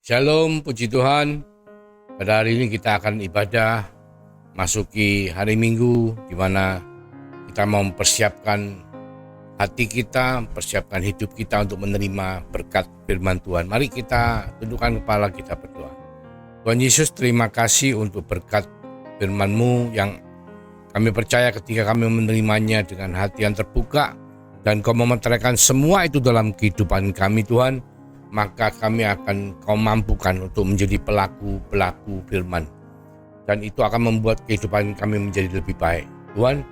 Shalom, puji Tuhan. Pada hari ini kita akan ibadah masuki hari Minggu, di mana kita mau mempersiapkan hati kita, mempersiapkan hidup kita untuk menerima berkat firman Tuhan. Mari kita tundukkan kepala, kita berdoa. Tuhan Yesus, terima kasih untuk berkat firman-Mu yang kami percaya ketika kami menerimanya dengan hati yang terbuka dan Kau memeteraikan semua itu dalam kehidupan kami, Tuhan, maka kami akan Kau mampukan untuk menjadi pelaku-pelaku firman, dan itu akan membuat kehidupan kami menjadi lebih baik. Tuhan,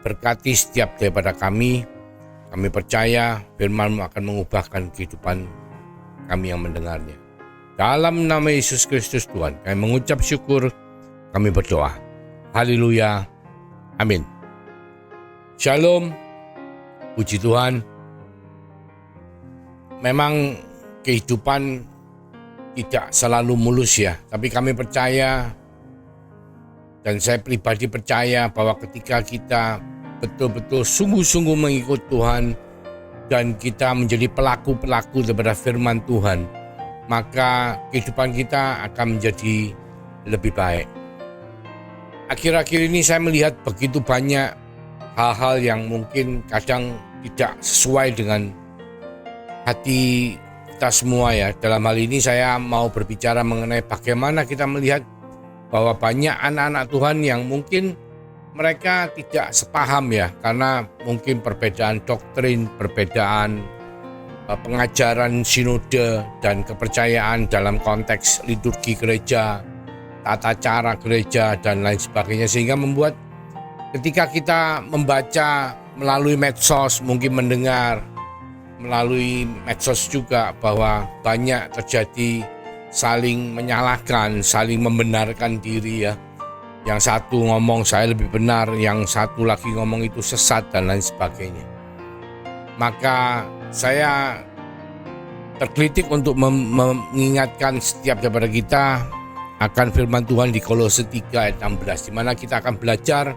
berkati setiap daripada kami percaya firman-Mu akan mengubahkan kehidupan kami yang mendengarnya. Dalam nama Yesus Kristus Tuhan, kami mengucap syukur, kami berdoa. Haleluya, amin. Shalom, puji Tuhan. Memang kehidupan tidak selalu mulus ya, tapi kami percaya dan saya pribadi percaya bahwa ketika kita betul-betul sungguh-sungguh mengikut Tuhan dan kita menjadi pelaku-pelaku daripada firman Tuhan, maka kehidupan kita akan menjadi lebih baik. Akhir-akhir ini saya melihat begitu banyak hal-hal yang mungkin kadang tidak sesuai dengan hati kita semua ya. Dalam hal ini saya mau berbicara mengenai bagaimana kita melihat bahwa banyak anak-anak Tuhan yang mungkin mereka tidak sepaham ya, karena mungkin perbedaan doktrin, perbedaan pengajaran sinode dan kepercayaan dalam konteks liturgi gereja, tata cara gereja dan lain sebagainya, sehingga membuat ketika kita membaca melalui medsos, mungkin mendengar melalui medsos juga bahwa banyak terjadi saling menyalahkan, saling membenarkan diri ya. Yang satu ngomong saya lebih benar, yang satu lagi ngomong itu sesat dan lain sebagainya. Maka saya tergelitik untuk mengingatkan setiap daripada kita akan firman Tuhan di Kolose 3 ayat 16, di mana kita akan belajar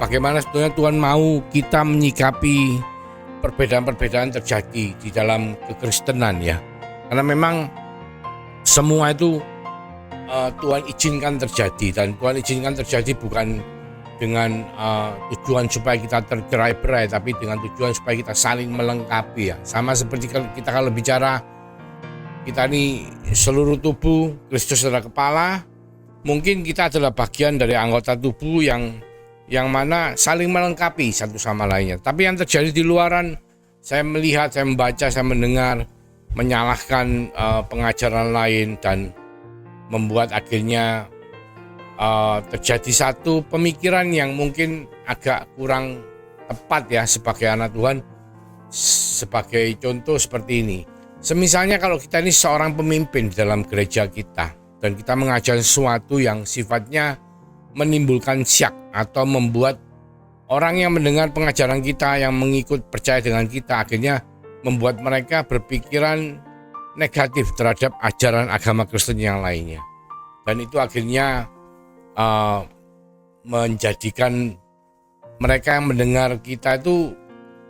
bagaimana sebetulnya Tuhan mau kita menyikapi perbedaan-perbedaan terjadi di dalam kekristenan ya. Karena memang semua itu Tuhan izinkan terjadi, dan Tuhan izinkan terjadi bukan dengan tujuan supaya kita tercerai-berai, tapi dengan tujuan supaya kita saling melengkapi ya. Sama seperti kita kalau bicara kita ini seluruh tubuh, Kristus adalah kepala, mungkin kita adalah bagian dari anggota tubuh yang mana saling melengkapi satu sama lainnya. Tapi yang terjadi di luaran, saya melihat, saya membaca, saya mendengar, menyalahkan pengajaran lain dan membuat akhirnya terjadi satu pemikiran yang mungkin agak kurang tepat ya sebagai anak Tuhan. Sebagai contoh seperti ini, semisalnya kalau kita ini seorang pemimpin di dalam gereja kita dan kita mengajar sesuatu yang sifatnya menimbulkan syak atau membuat orang yang mendengar pengajaran kita, yang mengikut percaya dengan kita, akhirnya membuat mereka berpikiran negatif terhadap ajaran agama Kristen yang lainnya. Dan itu akhirnya menjadikan mereka yang mendengar kita itu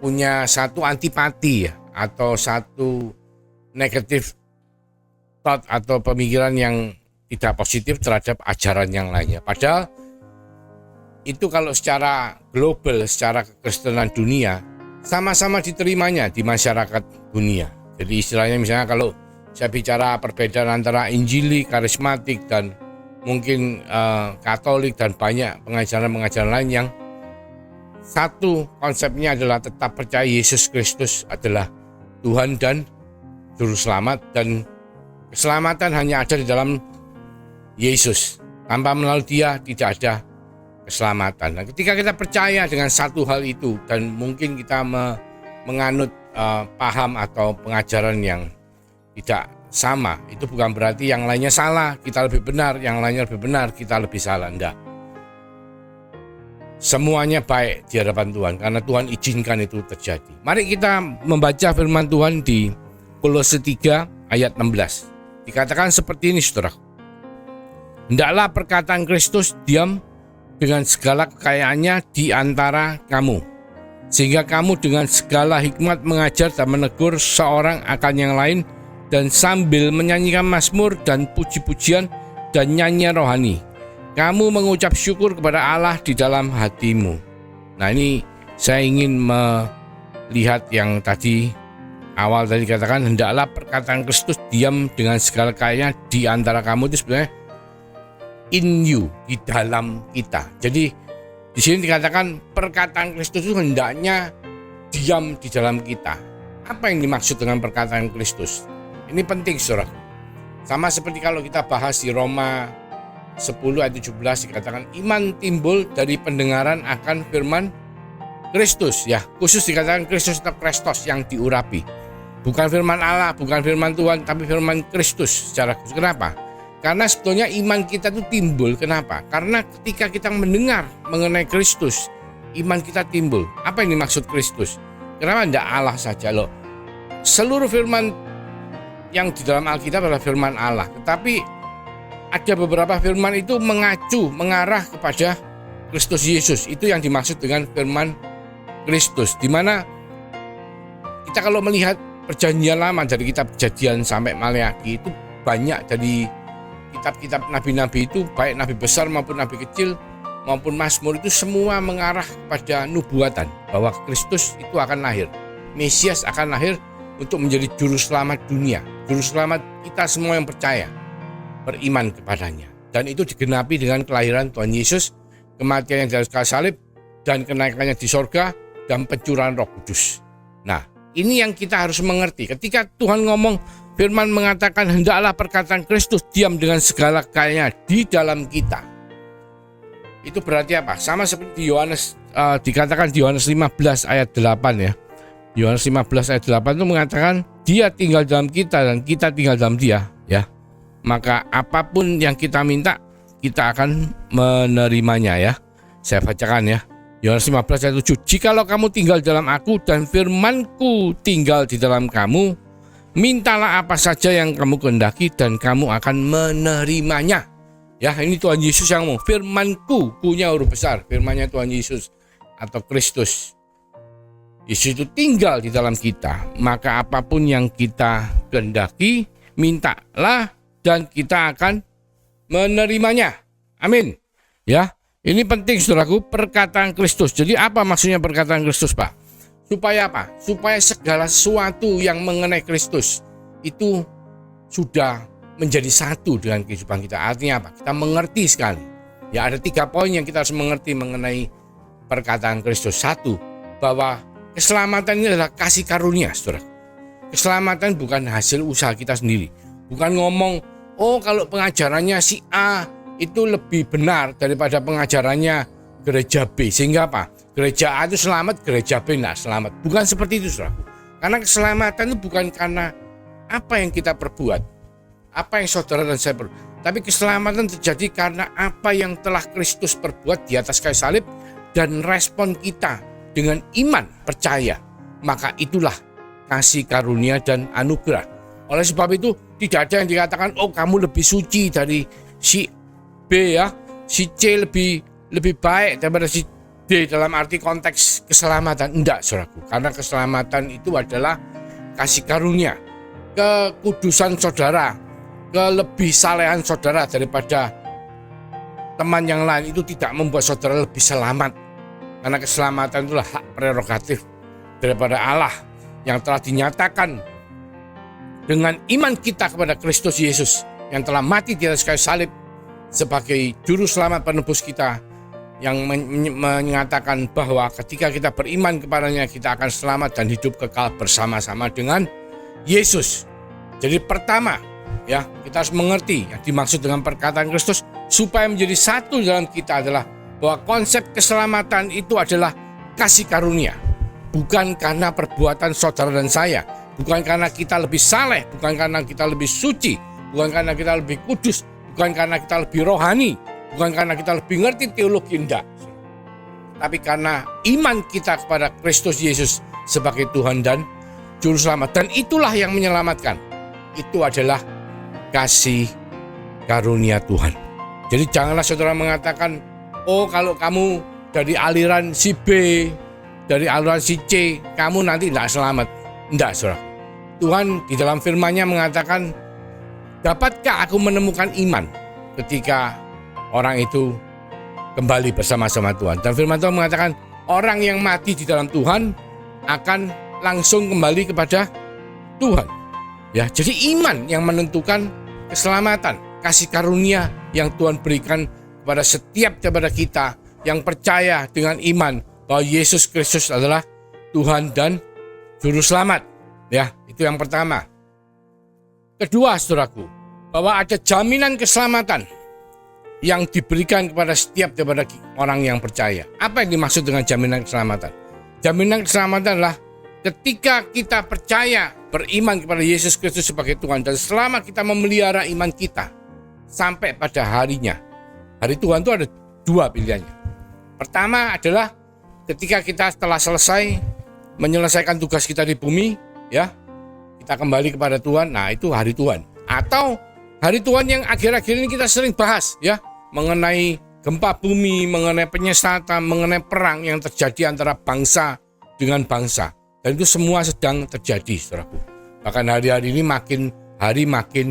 punya satu antipati ya, atau satu negatif thought atau pemikiran yang tidak positif terhadap ajaran yang lainnya. Padahal itu kalau secara global, secara kekristenan dunia, sama-sama diterimanya di masyarakat dunia. Jadi istilahnya misalnya kalau saya bicara perbedaan antara Injili, karismatik, dan mungkin Katolik dan banyak pengajaran-pengajaran lain yang satu konsepnya adalah tetap percaya Yesus Kristus adalah Tuhan dan Juru Selamat, dan keselamatan hanya ada di dalam Yesus. Tanpa melalui Dia tidak ada keselamatan. Nah, ketika kita percaya dengan satu hal itu dan mungkin kita menganut paham atau pengajaran yang tidak sama, itu bukan berarti yang lainnya salah, kita lebih benar, yang lainnya lebih benar, kita lebih salah. Enggak. Semuanya baik di hadapan Tuhan karena Tuhan izinkan itu terjadi. Mari kita membaca firman Tuhan di Kolose 3 ayat 16. Dikatakan seperti ini, saudara. Hendaklah perkataan Kristus diam dengan segala kekayaannya di antara kamu, sehingga kamu dengan segala hikmat mengajar dan menegur seorang akan yang lain dan sambil menyanyikan mazmur dan puji-pujian dan nyanyian rohani, kamu mengucap syukur kepada Allah di dalam hatimu. Nah, ini saya ingin melihat yang tadi awal tadi katakan, hendaklah perkataan Kristus diam dengan segala kayanya di antara kamu. Itu sebenarnya in you, di dalam kita. Jadi di sini dikatakan perkataan Kristus itu hendaknya diam di dalam kita. Apa yang dimaksud dengan perkataan Kristus? Ini penting, saudara. Sama seperti kalau kita bahas di Roma 10 ayat 17 dikatakan iman timbul dari pendengaran akan firman Kristus, ya. Khusus dikatakan Kristus atau Kristos yang diurapi. Bukan firman Allah, bukan firman Tuhan, tapi firman Kristus secara khusus. Kenapa? Karena sebetulnya iman kita itu timbul. Kenapa? Karena ketika kita mendengar mengenai Kristus, iman kita timbul. Apa yang dimaksud Kristus? Kenapa tidak Allah saja loh? Seluruh firman yang di dalam Alkitab adalah firman Allah. Tetapi ada beberapa firman itu mengarah kepada Kristus Yesus. Itu yang dimaksud dengan firman Kristus. Di mana kita kalau melihat perjanjian lama dari kitab Kejadian sampai Maleakhi, itu banyak dari kitab-kitab nabi-nabi itu, baik nabi besar maupun nabi kecil maupun Mazmur, itu semua mengarah kepada nubuatan bahwa Kristus itu akan lahir, Mesias akan lahir untuk menjadi juru selamat dunia, juru selamat kita semua yang percaya, beriman kepadanya. Dan itu digenapi dengan kelahiran Tuhan Yesus, kematian yang di atas kayu salib, dan kenaikannya di sorga, dan pencurahan Roh Kudus. Nah, ini yang kita harus mengerti. Ketika Tuhan ngomong, firman mengatakan hendaklah perkataan Kristus diam dengan segala kayanya di dalam kita. Itu berarti apa? Sama seperti di Yohanes, dikatakan di Yohanes 15 ayat 8 ya. Yohanes 15 ayat 8 itu mengatakan dia tinggal dalam kita dan kita tinggal dalam dia, ya. Maka apapun yang kita minta, kita akan menerimanya, ya. Saya bacakan ya. Yohanes 15 ayat 7. Jikalau kamu tinggal dalam aku dan firmanku tinggal di dalam kamu, mintalah apa saja yang kamu kehendaki dan kamu akan menerimanya. Ya, ini Tuhan Yesus yang ngomong, firmanku, punya huruf besar, firmannya Tuhan Yesus atau Kristus. Yesus itu tinggal di dalam kita, maka apapun yang kita kehendaki, mintalah dan kita akan menerimanya. Amin. Ya, ini penting saudaraku, perkataan Kristus. Jadi apa maksudnya perkataan Kristus, Pak? Supaya apa? Supaya segala sesuatu yang mengenai Kristus itu sudah menjadi satu dengan kehidupan kita. Artinya apa? Kita mengerti sekali. Ya, ada 3 poin yang kita harus mengerti mengenai perkataan Kristus. 1, bahwa keselamatan ini adalah kasih karunia, saudara. Keselamatan bukan hasil usaha kita sendiri. Bukan ngomong, oh kalau pengajarannya si A itu lebih benar daripada pengajarannya gereja B. Sehingga apa? Gereja A itu selamat, gereja B tidak selamat. Bukan seperti itu, saudara. Karena keselamatan itu bukan karena apa yang kita perbuat, apa yang saudara dan saya perbuat. Tapi keselamatan terjadi karena apa yang telah Kristus perbuat di atas kayu salib dan respon kita dengan iman, percaya, maka itulah kasih karunia dan anugerah. Oleh sebab itu tidak ada yang dikatakan, oh kamu lebih suci dari si B ya, si C lebih baik daripada si D dalam arti konteks keselamatan. Enggak, saudaraku, karena keselamatan itu adalah kasih karunia, kekudusan saudara, kelebih salehan saudara daripada teman yang lain itu tidak membuat saudara lebih selamat. Karena keselamatan itulah hak prerogatif daripada Allah yang telah dinyatakan dengan iman kita kepada Kristus Yesus yang telah mati di atas kayu salib sebagai juru selamat penebus kita, yang menyatakan bahwa ketika kita beriman kepadanya kita akan selamat dan hidup kekal bersama-sama dengan Yesus. Jadi pertama, ya, kita harus mengerti yang dimaksud dengan perkataan Kristus supaya menjadi satu dalam kita adalah bahwa konsep keselamatan itu adalah kasih karunia, bukan karena perbuatan saudara dan saya, bukan karena kita lebih saleh, bukan karena kita lebih suci, bukan karena kita lebih kudus, bukan karena kita lebih rohani, bukan karena kita lebih ngerti teologi, enggak, tapi karena iman kita kepada Kristus Yesus sebagai Tuhan dan Juru Selamat. Dan itulah yang menyelamatkan. Itu adalah kasih karunia Tuhan. Jadi janganlah saudara mengatakan, oh kalau kamu dari aliran si B, dari aliran si C, kamu nanti tidak selamat. Tidak, saudara. Tuhan di dalam firman-Nya mengatakan, dapatkah aku menemukan iman ketika orang itu kembali bersama-sama Tuhan? Dan firman Tuhan mengatakan, orang yang mati di dalam Tuhan akan langsung kembali kepada Tuhan. Ya, jadi iman yang menentukan keselamatan, kasih karunia yang Tuhan berikan kepada setiap daripada kita yang percaya dengan iman bahwa Yesus Kristus adalah Tuhan dan Juru Selamat. Ya, itu yang pertama. Kedua, saudaraku, bahwa ada jaminan keselamatan yang diberikan kepada setiap daripada orang yang percaya. Apa yang dimaksud dengan jaminan keselamatan? Jaminan keselamatan adalah ketika kita percaya, beriman kepada Yesus Kristus sebagai Tuhan, dan selama kita memelihara iman kita sampai pada harinya. Hari Tuhan itu ada dua pilihannya. Pertama adalah ketika kita telah selesai menyelesaikan tugas kita di bumi, ya, kita kembali kepada Tuhan. Nah, itu hari Tuhan. Atau hari Tuhan yang akhir-akhir ini kita sering bahas, ya, mengenai gempa bumi, mengenai penyesatan, mengenai perang yang terjadi antara bangsa dengan bangsa. Dan itu semua sedang terjadi, saudaraku. Bahkan hari-hari ini makin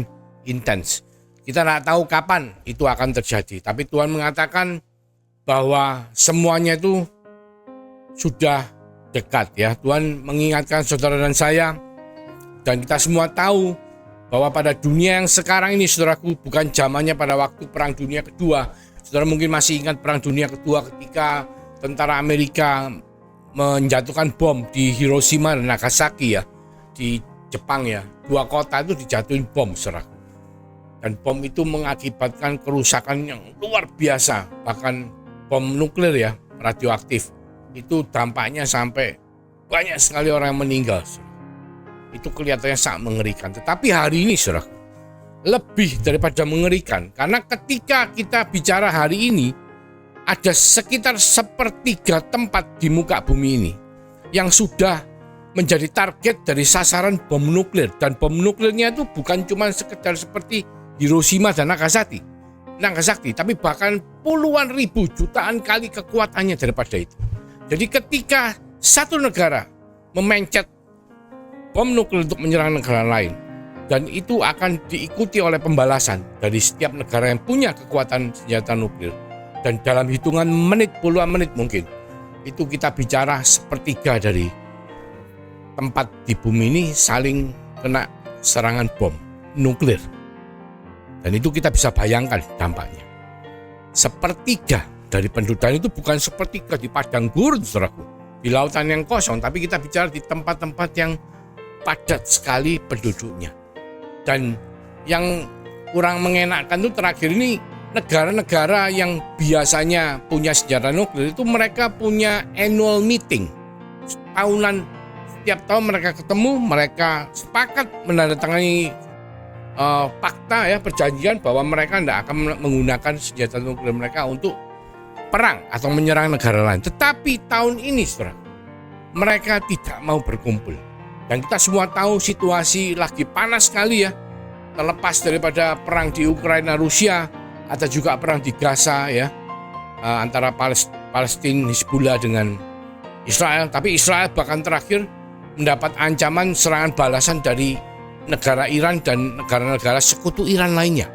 intens. Kita tidak tahu kapan itu akan terjadi. Tapi Tuhan mengatakan bahwa semuanya itu sudah dekat, ya. Tuhan mengingatkan saudara dan saya, dan kita semua tahu bahwa pada dunia yang sekarang ini, saudaraku, bukan zamannya pada waktu Perang Dunia Kedua. Saudara mungkin masih ingat Perang Dunia Kedua ketika tentara Amerika menjatuhkan bom di Hiroshima dan Nagasaki, ya, di Jepang, ya. Dua kota itu dijatuhin bom, saudaraku. Dan bom itu mengakibatkan kerusakan yang luar biasa. Bahkan bom nuklir, ya, radioaktif. Itu dampaknya sampai banyak sekali orang yang meninggal. Itu kelihatannya sangat mengerikan. Tetapi hari ini, saudara, lebih daripada mengerikan. Karena ketika kita bicara hari ini, ada sekitar 1/3 tempat di muka bumi ini yang sudah menjadi target dari sasaran bom nuklir. Dan bom nuklirnya itu bukan cuma sekedar seperti Hiroshima dan Nagasaki, tapi bahkan puluhan ribu, jutaan kali kekuatannya daripada itu. Jadi ketika satu negara memencet bom nuklir untuk menyerang negara lain, dan itu akan diikuti oleh pembalasan dari setiap negara yang punya kekuatan senjata nuklir, dan dalam hitungan menit, puluhan menit mungkin, itu kita bicara 1/3 dari tempat di bumi ini saling kena serangan bom nuklir. Dan itu kita bisa bayangkan dampaknya. 1/3 dari penduduk, dan itu bukan 1/3 di padang gurun, saudaraku, di lautan yang kosong, tapi kita bicara di tempat-tempat yang padat sekali penduduknya. Dan yang kurang mengenakkan itu terakhir ini, negara-negara yang biasanya punya senjata nuklir itu mereka punya annual meeting tahunan. Setiap tahun mereka ketemu, mereka sepakat menandatangani fakta, ya, perjanjian bahwa mereka tidak akan menggunakan senjata nuklir mereka untuk perang atau menyerang negara lain. Tetapi tahun ini, saudara, mereka tidak mau berkumpul. Dan kita semua tahu situasi lagi panas sekali, ya. Terlepas daripada perang di Ukraina Rusia atau juga perang di Gaza, ya, antara Palestina Hizbullah dengan Israel. Tapi Israel bahkan terakhir mendapat ancaman serangan balasan dari negara Iran dan negara-negara sekutu Iran lainnya.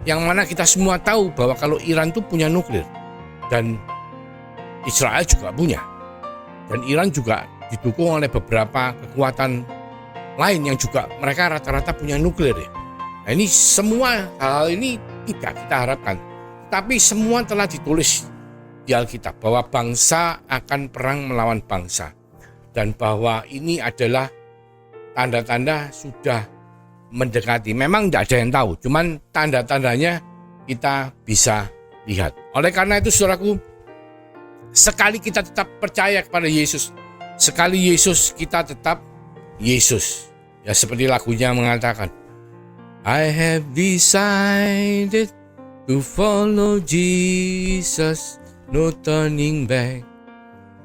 Yang mana kita semua tahu bahwa kalau Iran itu punya nuklir, dan Israel juga punya, dan Iran juga didukung oleh beberapa kekuatan lain yang juga mereka rata-rata punya nuklir, ya. Nah, ini semua hal ini tidak kita harapkan, tapi semua telah ditulis di Alkitab bahwa bangsa akan perang melawan bangsa, dan bahwa ini adalah tanda-tanda sudah mendekati. Memang tidak ada yang tahu, cuman tanda-tandanya kita bisa lihat. Oleh karena itu, saudaraku, sekali kita tetap percaya kepada Yesus, sekali Yesus, kita tetap Yesus. Ya, seperti lagunya mengatakan, I have decided to follow Jesus, no turning back,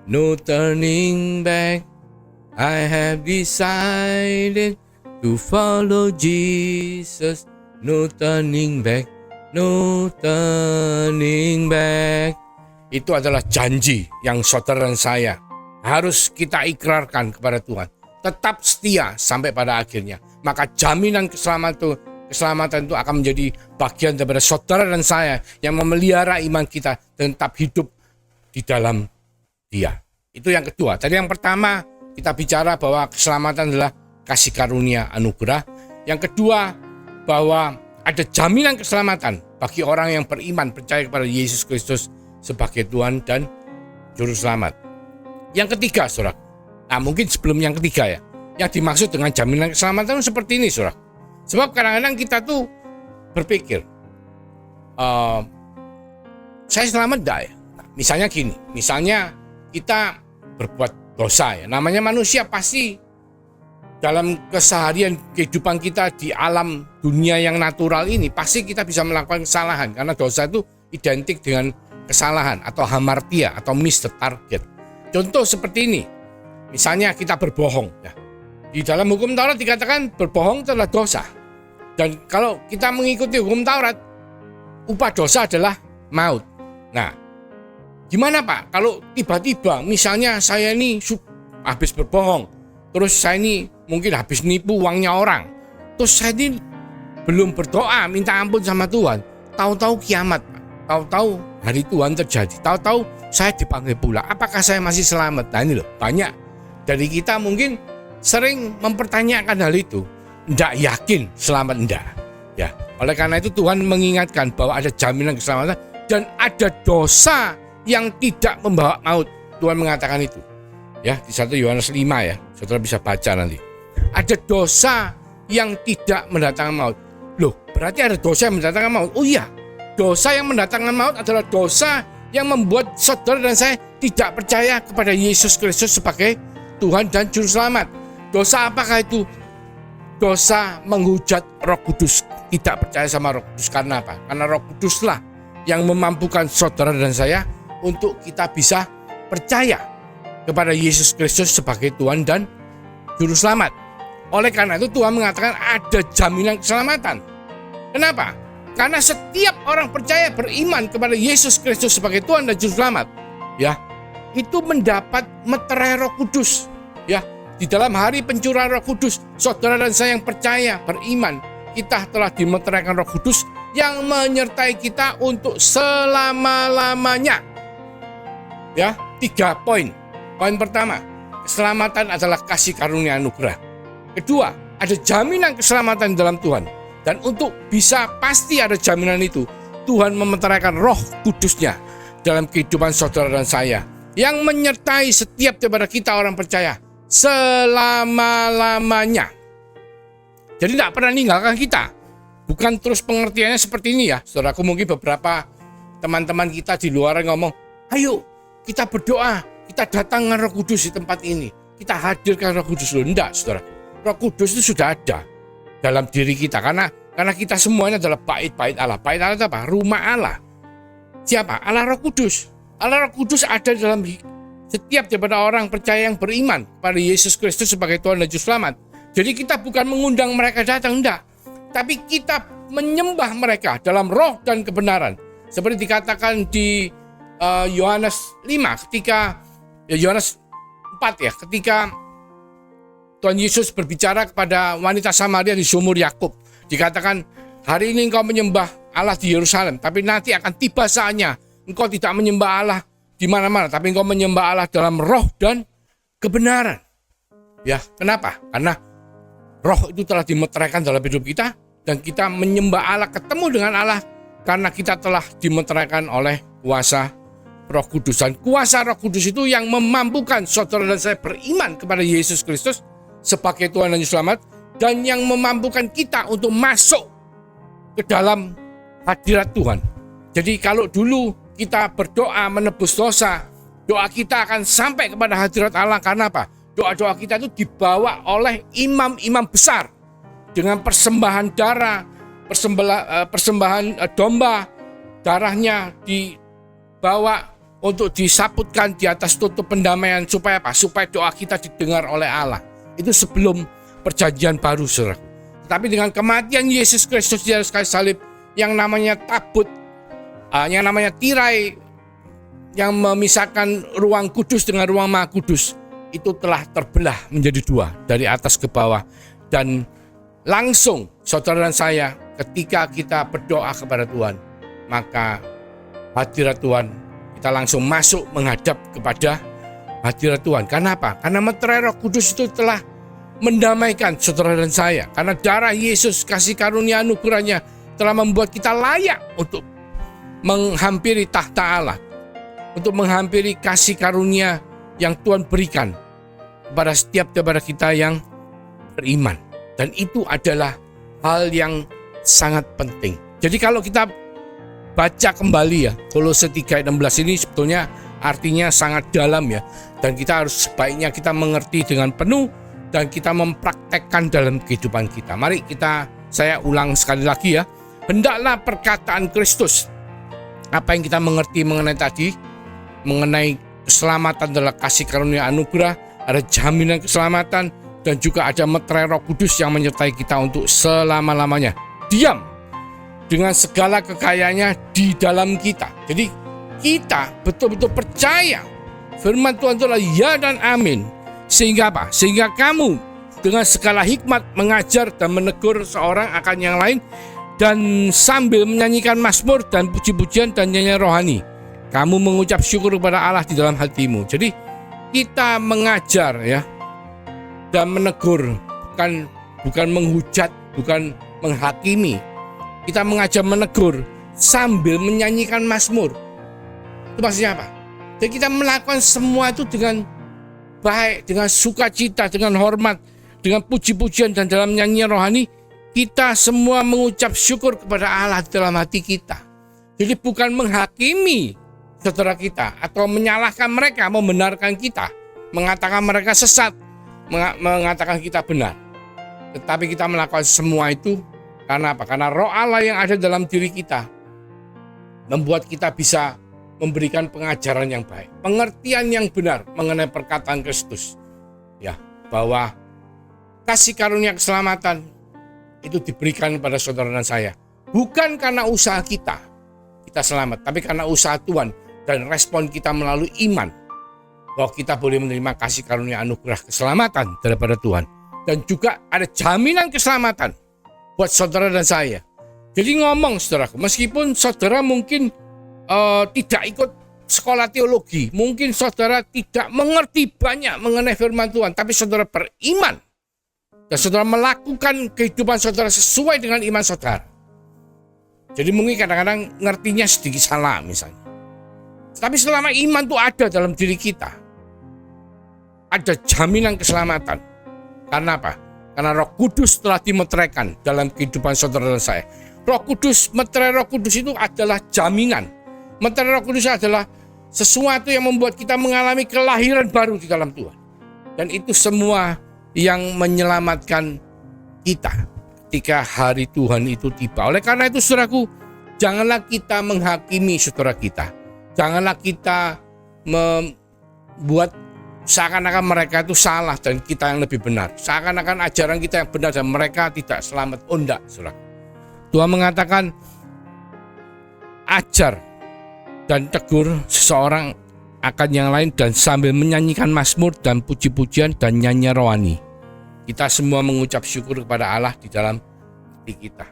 no turning back. I have decided to follow Jesus, no turning back, no turning back. Itu adalah janji yang saudara dan saya harus kita ikrarkan kepada Tuhan. tetap setia sampai pada akhirnya, maka jaminan keselamatan itu akan menjadi bagian daripada saudara dan saya yang memelihara iman kita dan tetap hidup di dalam Dia. Itu yang kedua. Tadi yang pertama kita bicara bahwa keselamatan adalah kasih karunia anugerah. Yang kedua, bahwa ada jaminan keselamatan bagi orang yang beriman, percaya kepada Yesus Kristus sebagai Tuhan dan Juru Selamat. Yang ketiga, saudara. Nah, mungkin sebelum yang ketiga ya. Yang dimaksud dengan jaminan keselamatan itu seperti ini, saudara. Sebab kadang-kadang kita tuh berpikir, saya selamat enggak ya? Nah, misalnya gini, misalnya kita berbuat dosa ya. Namanya manusia pasti dalam keseharian kehidupan kita di alam dunia yang natural ini pasti kita bisa melakukan kesalahan karena dosa itu identik dengan kesalahan atau hamartia atau miss the target. Contoh seperti ini, misalnya kita berbohong ya. Di dalam hukum Taurat dikatakan berbohong adalah dosa. Dan kalau kita mengikuti hukum Taurat, upah dosa adalah maut. Nah, gimana Pak kalau tiba-tiba misalnya saya ini habis berbohong, terus saya ini mungkin habis nipu uangnya orang, terus saya ini belum berdoa minta ampun sama Tuhan, tahu-tahu kiamat, tahu-tahu hari Tuhan terjadi, tahu-tahu saya dipanggil pula, apakah saya masih selamat? Nah ini loh, banyak dari kita mungkin sering mempertanyakan hal itu, tidak yakin selamat enggak. Ya, oleh karena itu Tuhan mengingatkan bahwa ada jaminan keselamatan dan ada dosa yang tidak membawa maut. Tuhan mengatakan itu. Ya, di 1 Yohanes 5 ya. Saudara bisa baca nanti. Ada dosa yang tidak mendatangkan maut. Loh, berarti ada dosa yang mendatangkan maut. Oh iya. Dosa yang mendatangkan maut adalah dosa yang membuat saudara dan saya tidak percaya kepada Yesus Kristus sebagai Tuhan dan Juru Selamat. Dosa apakah itu? Dosa menghujat Roh Kudus. Tidak percaya sama Roh Kudus. Karena apa? Karena Roh Kuduslah yang memampukan saudara dan saya untuk kita bisa percaya kepada Yesus Kristus sebagai Tuhan dan Juru Selamat. Oleh karena itu Tuhan mengatakan ada jaminan keselamatan. Kenapa? Karena setiap orang percaya beriman kepada Yesus Kristus sebagai Tuhan dan Juru Selamat, ya, itu mendapat meterai Roh Kudus. Ya, di dalam hari pencurahan Roh Kudus, saudara dan saya yang percaya beriman, kita telah dimeteraikan Roh Kudus yang menyertai kita untuk selama-lamanya. Ya, 3 poin. Poin pertama, keselamatan adalah kasih karunia anugerah. Kedua, ada jaminan keselamatan dalam Tuhan. Dan untuk bisa pasti ada jaminan itu, Tuhan memeteraikan Roh Kudusnya dalam kehidupan saudara dan saya, yang menyertai setiap daripada kita orang percaya selama-lamanya. Jadi tidak pernah meninggalkan kita. Bukan terus pengertiannya seperti ini ya. Saudaraku, mungkin beberapa teman-teman kita di luar ngomong, ayo kita berdoa, kita datangkan Roh Kudus di tempat ini, kita hadirkan Roh Kudus. Loh, enggak, saudara. Roh Kudus itu sudah ada dalam diri kita, karena kita semuanya adalah bait-bait Allah. Bait Allah itu apa? Rumah Allah. Siapa? Allah Roh Kudus. Allah Roh Kudus ada dalam setiap daripada orang percaya yang beriman pada Yesus Kristus sebagai Tuhan dan Juru Selamat. Jadi kita bukan mengundang mereka datang, enggak, tapi kita menyembah mereka dalam roh dan kebenaran. Seperti dikatakan di Yohanes 5 ketika Yohanes 4 ya, ketika Tuhan Yesus berbicara kepada wanita Samaria di sumur Yakub, dikatakan, hari ini engkau menyembah Allah di Yerusalem, tapi nanti akan tiba saatnya engkau tidak menyembah Allah di mana-mana, tapi engkau menyembah Allah dalam roh dan kebenaran. Ya, kenapa? Karena roh itu telah dimeteraikan dalam hidup kita, dan kita menyembah Allah, ketemu dengan Allah, karena kita telah dimeteraikan oleh kuasa Roh Kudus. Dan kuasa Roh Kudus itu yang memampukan saudara dan saya beriman kepada Yesus Kristus sebagai Tuhan dan Juru Selamat, dan yang memampukan kita untuk masuk ke dalam hadirat Tuhan. Jadi kalau dulu kita berdoa menebus dosa, doa kita akan sampai kepada hadirat Allah. Karena apa? Doa-doa kita itu dibawa oleh imam-imam besar dengan persembahan darah, persembahan domba, darahnya dibawa untuk disaputkan di atas tutup pendamaian. Supaya apa? Supaya doa kita didengar oleh Allah. Itu sebelum perjanjian baru, saudara. Tetapi dengan kematian Yesus Kristus di atas kayu salib, yang namanya tabut, yang namanya tirai yang memisahkan ruang kudus dengan ruang maha kudus, itu telah terbelah menjadi dua dari atas ke bawah. Dan langsung saudara dan saya ketika kita berdoa kepada Tuhan, maka hadirat Tuhan, kita langsung masuk menghadap kepada hadirat Tuhan. Karena apa? Karena meterai Roh Kudus itu telah mendamaikan saudara dan saya. Karena darah Yesus, kasih karunia anugerahnya telah membuat kita layak untuk menghampiri tahta Allah, untuk menghampiri kasih karunia yang Tuhan berikan kepada setiap daripada kita yang beriman. Dan itu adalah hal yang sangat penting. Jadi kalau kita baca kembali ya, Kolose 3 ayat 16 ini sebetulnya artinya sangat dalam ya. Dan kita harus sebaiknya kita mengerti dengan penuh dan kita mempraktekkan dalam kehidupan kita. Mari saya ulang sekali lagi ya. Hendaklah perkataan Kristus, apa yang kita mengerti mengenai tadi, mengenai keselamatan adalah kasih karunia anugerah, ada jaminan keselamatan, dan juga ada meterai Roh Kudus yang menyertai kita untuk selama-lamanya. Diam dengan segala kekayaannya di dalam kita. Jadi kita betul-betul percaya firman Tuhan itu adalah ya dan amin. Sehingga apa? Sehingga kamu dengan segala hikmat mengajar dan menegur seorang akan yang lain, dan sambil menyanyikan mazmur dan puji-pujian dan nyanyian rohani, kamu mengucap syukur kepada Allah di dalam hatimu. Jadi kita mengajar ya dan menegur, bukan menghujat, bukan menghakimi. Kita mengajar menegur sambil menyanyikan mazmur. Itu maksudnya apa? Jadi kita melakukan semua itu dengan baik, dengan sukacita, dengan hormat, dengan puji-pujian dan dalam nyanyian rohani. Kita semua mengucap syukur kepada Allah di dalam hati kita. Jadi bukan menghakimi saudara kita atau menyalahkan mereka, membenarkan kita, mengatakan mereka sesat, mengatakan kita benar. Tetapi kita melakukan semua itu karena apa? Karena Roh Allah yang ada dalam diri kita membuat kita bisa memberikan pengajaran yang baik, pengertian yang benar mengenai perkataan Kristus. Ya, bahwa kasih karunia keselamatan itu diberikan kepada saudara dan saya. Bukan karena usaha kita selamat, tapi karena usaha Tuhan dan respon kita melalui iman. Bahwa kita boleh menerima kasih karunia anugerah keselamatan daripada Tuhan. Dan juga ada jaminan keselamatan buat saudara dan saya. Jadi ngomong saudaraku, meskipun saudara mungkin tidak ikut sekolah teologi, mungkin saudara tidak mengerti banyak mengenai firman Tuhan, tapi saudara beriman. Dan saudara melakukan kehidupan saudara sesuai dengan iman saudara. Jadi mungkin kadang-kadang ngertinya sedikit salah misalnya. Tapi selama iman itu ada dalam diri kita, ada jaminan keselamatan. Karena apa? Karena Roh Kudus telah dimeteraikan dalam kehidupan saudara dan saya. Meterai Roh Kudus itu adalah jaminan. Meterai Roh Kudus adalah sesuatu yang membuat kita mengalami kelahiran baru di dalam Tuhan. Dan itu semua yang menyelamatkan kita ketika hari Tuhan itu tiba. Oleh karena itu saudaraku, janganlah kita menghakimi saudara kita. Janganlah kita membuat seakan-akan mereka itu salah dan kita yang lebih benar. Seakan-akan ajaran kita yang benar dan mereka tidak selamat. Oh enggak, saudara. Tuhan mengatakan ajar dan tegur seseorang akan yang lain dan sambil menyanyikan mazmur dan puji-pujian dan nyanyian rohani. Kita semua mengucap syukur kepada Allah di dalam hati kita.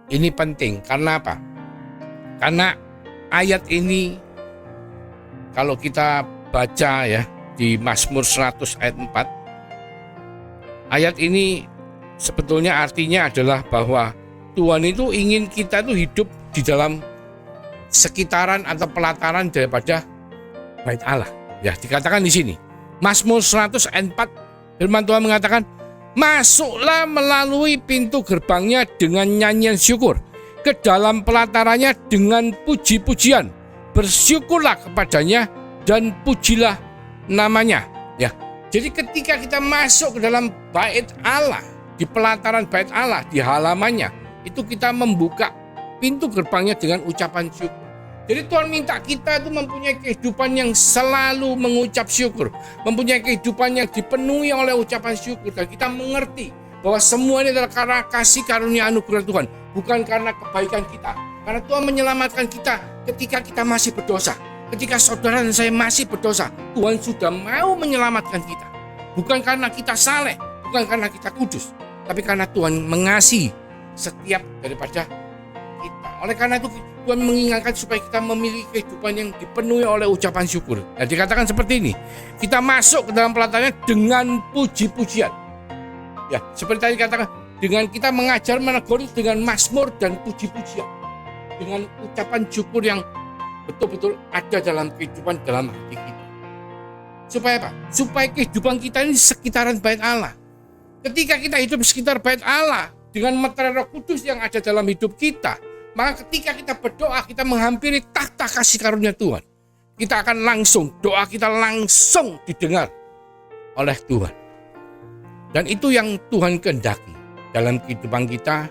Ini penting karena apa? Karena ayat ini kalau kita baca ya di Mazmur 100 ayat 4, ayat ini sebetulnya artinya adalah bahwa Tuhan itu ingin kita itu hidup di dalam sekitaran atau pelataran daripada bait Allah. Ya, dikatakan di sini Mazmur 100 ayat 4, firman Tuhan mengatakan, masuklah melalui pintu gerbangnya dengan nyanyian syukur, ke dalam pelatarannya dengan puji-pujian, bersyukurlah kepadanya dan pujilah namanya. Ya, jadi ketika kita masuk ke dalam bait Allah, di pelataran bait Allah, di halamannya, itu kita membuka pintu gerbangnya dengan ucapan syukur. Jadi Tuhan minta kita itu mempunyai kehidupan yang selalu mengucap syukur, mempunyai kehidupan yang dipenuhi oleh ucapan syukur, dan kita mengerti bahwa semua ini adalah karena kasih karunia anugerah Tuhan, bukan karena kebaikan kita. Karena Tuhan menyelamatkan kita ketika kita masih berdosa, Ketika saudara dan saya masih berdosa, Tuhan sudah mau menyelamatkan kita. Bukan karena kita saleh, bukan karena kita kudus, tapi karena Tuhan mengasihi setiap daripada kita. Oleh karena itu Tuhan mengingatkan supaya kita memiliki kehidupan yang dipenuhi oleh ucapan syukur. Nah, dikatakan seperti ini, kita masuk ke dalam pelatannya dengan puji-pujian. Ya, seperti tadi katakan, dengan kita mengajar menegur dengan mazmur dan puji-pujian, dengan ucapan syukur yang betul-betul ada dalam kehidupan, dalam hati kita. Supaya apa? Supaya kehidupan kita ini sekitaran bait Allah. Ketika kita hidup sekitar bait Allah dengan meterai Roh Kudus yang ada dalam hidup kita, maka ketika kita berdoa, kita menghampiri takhta kasih karunia Tuhan. Kita akan langsung, doa kita langsung didengar oleh Tuhan. Dan itu yang Tuhan kehendaki dalam kehidupan kita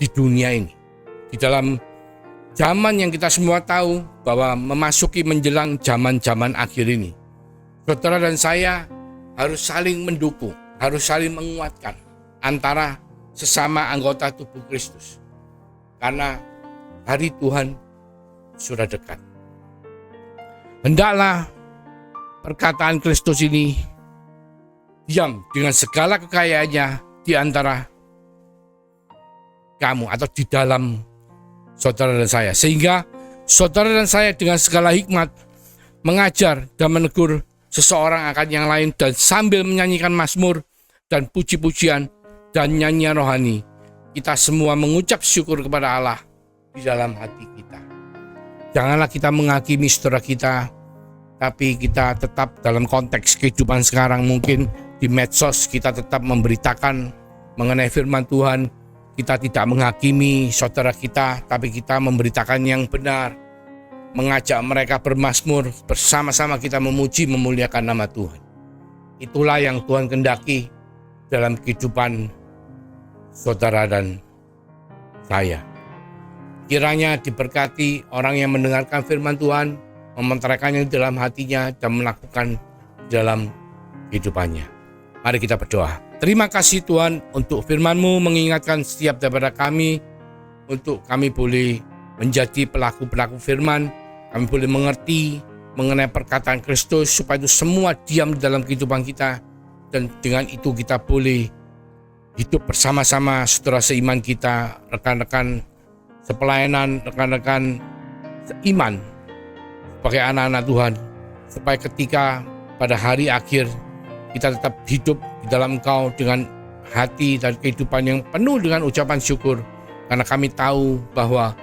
di dunia ini. Di dalam zaman yang kita semua tahu bahwa memasuki menjelang zaman-zaman akhir ini, saudara dan saya harus saling mendukung, harus saling menguatkan antara sesama anggota tubuh Kristus. Karena hari Tuhan sudah dekat. Hendaklah perkataan Kristus ini diam dengan segala kekayaannya di antara kamu atau di dalam saudara dan saya, sehingga saudara dan saya dengan segala hikmat mengajar dan menegur seseorang akan yang lain, dan sambil menyanyikan mazmur dan puji-pujian dan nyanyian rohani, kita semua mengucap syukur kepada Allah di dalam hati kita. Janganlah kita menghakimi saudara kita, tapi kita tetap dalam konteks kehidupan sekarang, mungkin di medsos kita tetap memberitakan mengenai firman Tuhan. Kita tidak menghakimi saudara kita, tapi kita memberitakan yang benar, mengajak mereka bermazmur, bersama-sama kita memuji memuliakan nama Tuhan. Itulah yang Tuhan kehendaki dalam kehidupan saudara dan saya. Kiranya diberkati orang yang mendengarkan firman Tuhan, mementeraikannya dalam hatinya dan melakukan dalam kehidupannya. Mari kita berdoa. Terima kasih Tuhan untuk firman-Mu mengingatkan setiap daripada kami untuk kami boleh menjadi pelaku-pelaku firman, kami boleh mengerti mengenai perkataan Kristus supaya itu semua diam dalam kehidupan kita, dan dengan itu kita boleh hidup bersama-sama saudara seiman kita, rekan-rekan sepelayanan, rekan-rekan seiman sebagai anak-anak Tuhan, supaya ketika pada hari akhir kita tetap hidup di dalam Engkau dengan hati dan kehidupan yang penuh dengan ucapan syukur, karena kami tahu bahwa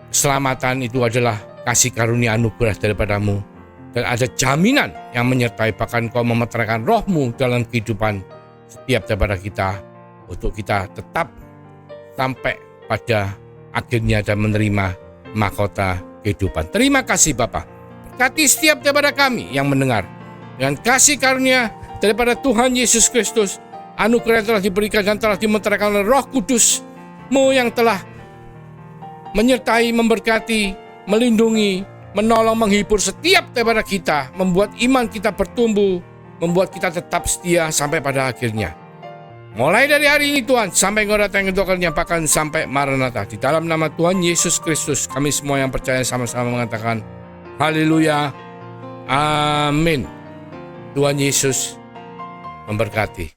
keselamatan itu adalah kasih karunia anugerah daripada-Mu, dan ada jaminan yang menyertai, bahkan Kau memeteraikan Roh-Mu dalam kehidupan setiap daripada kita, untuk kita tetap sampai pada akhirnya dan menerima mahkota kehidupan. Terima kasih Bapa. Berkati setiap daripada kami yang mendengar dengan kasih karunia daripada Tuhan Yesus Kristus, anugerah yang telah diberikan dan telah dimeteraikan oleh Roh Kudus-Mu yang telah menyertai, memberkati, melindungi, menolong, menghibur setiap daripada kita, membuat iman kita bertumbuh, membuat kita tetap setia sampai pada akhirnya. Mulai dari hari ini Tuhan, sampai Engkau datang kedua kalinya, bahkan sampai Maranatha. Di dalam nama Tuhan Yesus Kristus, kami semua yang percaya sama-sama mengatakan haleluya, amin. Tuhan Yesus memberkati.